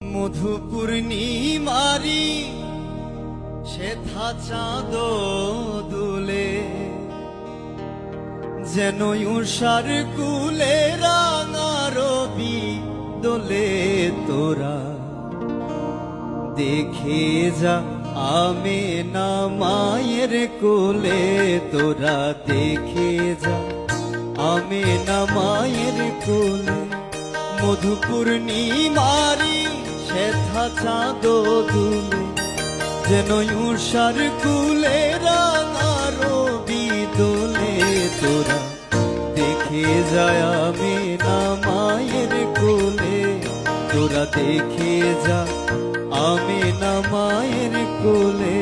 মধু পূর্ণিমারি সেথা চাঁদ দুলে, যেন উষার কুলে রাঙা রবি দোলে। তোরা দেখে যা আমেনা মায়ের কোলে, তোরা দেখে যা আমেনা মায়ের কোলে। মধু পূর্ণিমারি সেথা চাঁদ দুলে, যেন উষার কুলে রাঙা রবি দোলে। তোরা দেখে যায় আমেনা মায়ের কোলে, তোরা দেখে যা আমেনা মায়ের কোলে।